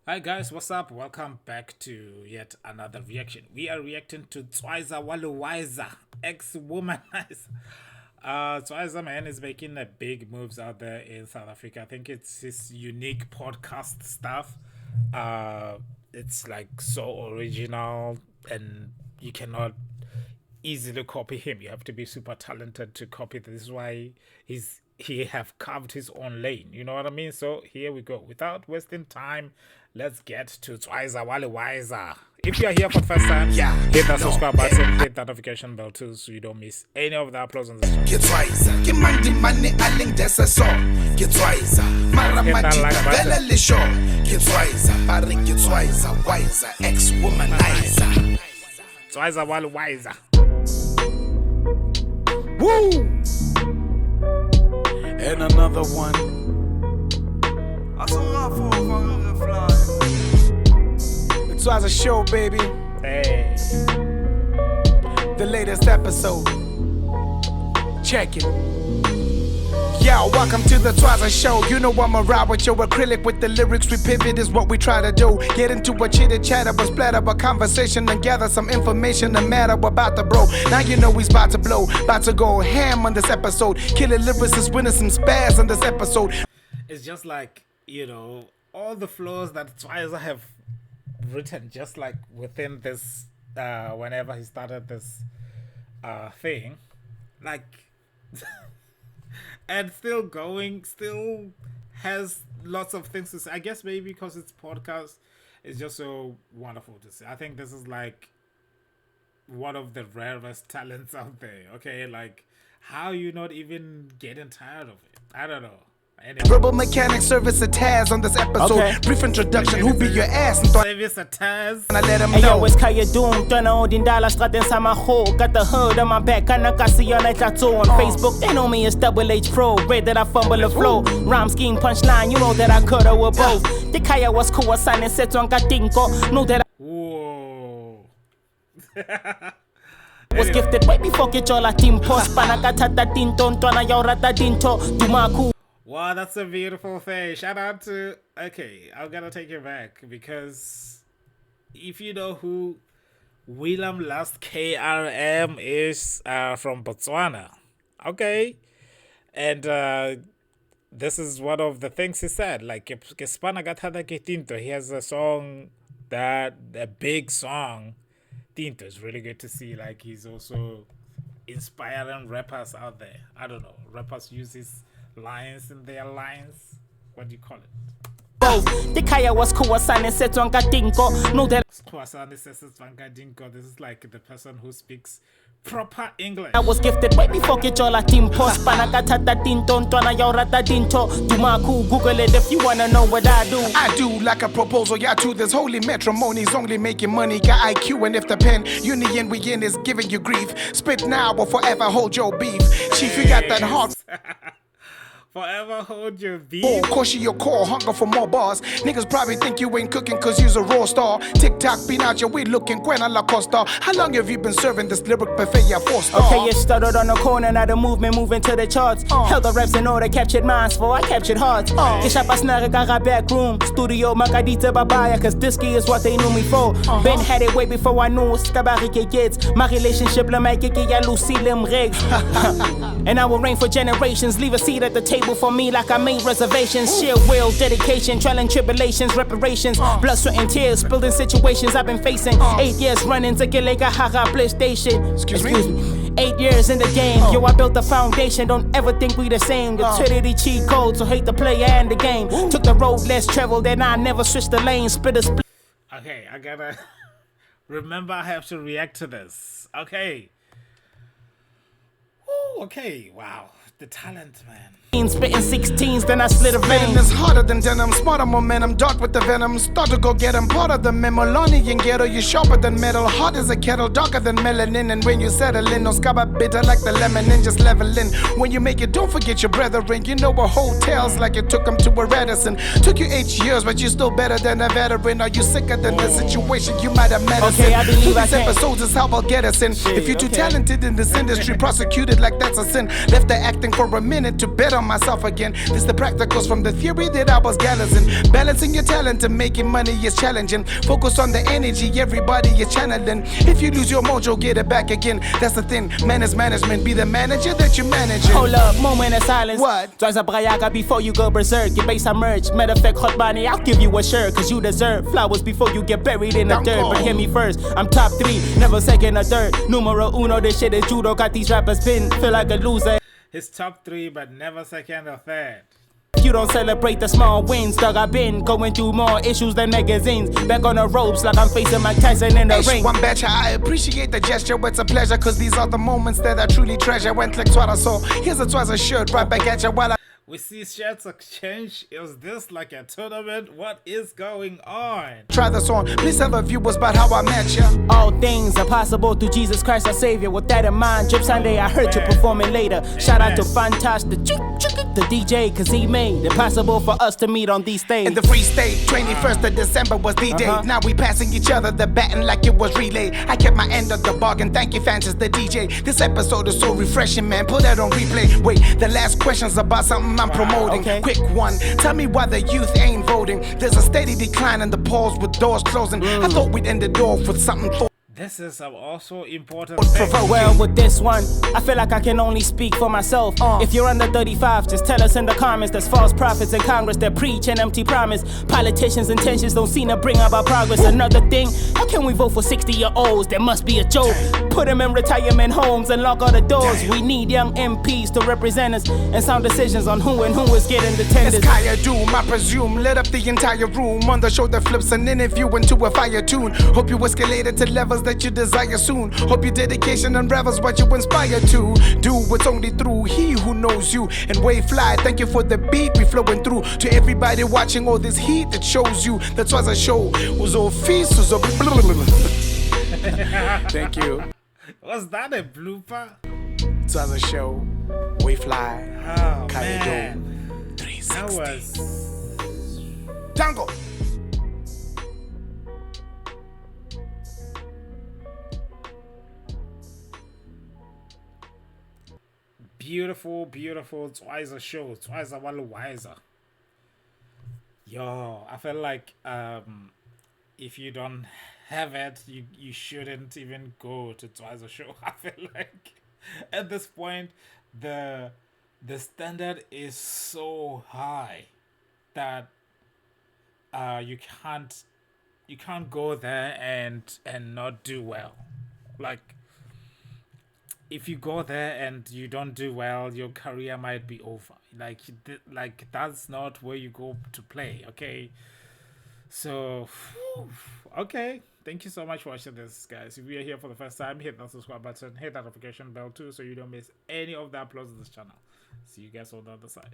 Hi guys, what's up? Welcome back to yet another reaction. We are reacting to Tswyza Waluwaiza, ex-womanizer. Tswyza man is making a big moves out there in South Africa. I think it's his unique podcast stuff. It's like so original and you cannot easily copy him. You have to be super talented to copy. This is why he have carved his own lane. You know what I mean? So here we go. Without wasting time, let's get to Tswyza Waluwaiza. If you are here for the first time, hit that subscribe button, hit that notification bell too, so you don't miss any of the uploads on the channel. Get Tswyza, get money, I link that's a song. Get Tswyza, Maramajita, Bella Lisho. Get Tswyza, Barik, get Tswyza, Wiser, ex-womanizer. Tswyza Waluwaiza. Woo! And another one. It was a show, baby. Hey. The latest episode. Check it. Yo, welcome to the Tswyza show. You know I'm around with your acrylic with the lyrics. We pivot is what we try to do. Get into a chitter chatter, but splatter a conversation and gather some information. No matter about the bro. Now you know he's about to blow, about to go ham on this episode. Killer lyricists winning some spaz on this episode. It's just like, you know, all the flows that Tswyza have written just like within this whenever he started this thing, like and still going, still has lots of things to say. I guess maybe because it's podcast, it's just so wonderful to see. I think this is like one of the rarest talents out there. Okay, like how you not even getting tired of it? I don't know. Anyway. Rebel mechanic service a Taz on this episode. Okay. Brief introduction, who be your ass? And Service a Taz. I let him Hey know. yo, it's Kaya Doom. Donna Odindala straat in Samaho. Got the hood on my back. Kanakasi on a tattoo on Facebook. They know me as Double H Pro. Read that I fumble the flow. Rhyme scheme, punchline. You know that I coulda with both. The Kaya was cool. I signed and set on Katinko. Know that Whoa. I was gifted. Wait before get your Latin post. Panakatata tinton. Donna Yaurata Dinto. Dumaku. Wow, that's a beautiful thing. Shout out to... Okay, I'm gonna take it back because if you know who Willem Last KRM is from Botswana. Okay. And this is one of the things he said. Like, he has a song that... A big song. Tinto is really good to see. Like, he's also inspiring rappers out there. I don't know. Rappers use his lines in their lines. What do you call it? The Kaya was cool. I signed and set on Katinko. Know that This is like the person who speaks proper English. I was gifted. Wait before get your Latin post. Panakatata tinton. Donna Yaurata Dinto. Dumaku. Google it if you wanna know what I do. I do like a proposal, yeah, to this holy matrimony's only making money. Got IQ, and if the pen union we in is giving you grief, spit now or forever hold your beef. Chief, you got that heart. Forever hold your beef. Oh, caution your core, hunger for more bars. Niggas probably think you ain't cooking cause you's a raw star. TikTok been out your way looking Quena La Costa. How long have you been serving this lyric buffet, yeah, 4-star? Okay, it started on the corner, now the movement moving to the charts. Held the reps in order, captured minds for I captured hearts. Kishapa snare got back room, studio Makadita Babaya, cause Disky is what they knew me for. Ben had it way before I knew Skabarike kids. My relationship la make ya Lucy lim rigs. And I will reign for generations, leave a seat at the table for me like I made reservations. Sheer will, dedication, trial and tribulations, reparations, blood, sweat and tears, spilled in situations I've been facing. 8 years running to Kilega Haga PlayStation. Excuse me. 8 years in the game, yo, I built the foundation. Don't ever think we the same. The Trinity cheat code, so hate the player and the game. Took the road less traveled, and I never switched the lane. Split a split. Okay, I gotta remember I have to react to this. Okay. Ooh, okay, wow. The talent, man. Spitting 16s, then I split a vein. It's harder than denim, smarter momentum, dark with the venom. Start to go get him, part of the Memolani and ghetto. You sharper than metal, hot as a kettle, darker than melanin. And when you settle in, no scaba bitter like the lemon and just leveling. When you make it, don't forget your brethren. You know a hotels like it took them to a Radisson. Took you 8 years, but you still better than a veteran. Are you sicker than the situation you might have met us in? Okay, I believe I These can. episodes is how I'll get us in. If you're too talented in this industry, prosecuted like that's a sin. Left the acting for a minute to bet on found myself again. This the practicals from the theory that I was gallazing. Balancing your talent and making money is challenging. Focus on the energy everybody is channeling. If you lose your mojo, get it back again. That's the thing, man is management. Be the manager that you manage. Hold up, moment of silence. What? Tswyza Brayaga before you go berserk. Your base I merge. Matter of fact, hot money, I'll give you a shirt. Cause you deserve flowers before you get buried in the dirt. But hear me first, I'm top 3, never second or third. Numero uno, this shit is judo. Got these rappers pinned, feel like a loser. His top 3, but never second or third. You don't celebrate the small wins, dog. I've been going through more issues than magazines. Back on the ropes like I'm facing Mike Tyson in the ring. One betcha, I appreciate the gesture, it's a pleasure. Cause these are the moments that I truly treasure. When click Tswana, so here's a Tswana shirt right back at you while I We see shirts exchange. Is this like a tournament? What is going on? try this on. Please tell the viewers about how I met ya. All things are possible through Jesus Christ our Savior. With that in mind, Drip Sunday, I heard you performing later. Shout out to Fantastic, the DJ, cause he made it possible for us to meet on these stages. In the free state, 21st of December was the day. Now we passing each other the baton like it was relay. I kept my end of the bargain. Thank you, fans, the DJ. This episode is so refreshing, man. Put that on replay. Wait, the last question's about something I'm promoting. Okay. Quick one, tell me why the youth ain't voting. There's a steady decline in the polls with doors closing. I thought we'd end it off with something This is also important thing. Well, with this one, I feel like I can only speak for myself. If you're under 35, just tell us in the comments. There's false prophets in Congress that preach an empty promise. Politicians' intentions don't seem to bring about progress. Another thing, how can we vote for 60-year-olds? There must be a joke. Put them in retirement homes and lock all the doors. We need young MPs to represent us and sound decisions on who and who is getting the tenders. It's Kaya Doom, I presume. Lit up the entire room. On the show that flips an interview into a fire tune. Hope you escalated to levels that you desire soon. Hope your dedication unravels what you inspire to. Do what's only through he who knows you. And wave fly, thank you for the beat we flowing through. To everybody watching all this heat that shows you that was a show. Was all feast, was all thank you. Was that a blooper? It was a show. Wave fly. Oh, Kaya man. Doom. 360. That was... Jungle. Beautiful, beautiful Tswyza show. Tswyza Waluwaiza. Yo, I feel like if you don't have it, you shouldn't even go to Tswyza show. I feel like at this point the standard is so high that you can't go there and not do well. Like, if you go there and you don't do well, your career might be over. Like that's not where you go to play. Okay, so okay, thank you so much for watching this, guys. If you are here for the first time, hit that subscribe button, hit that notification bell too, so you don't miss any of the uploads of this channel. See you guys on the other side.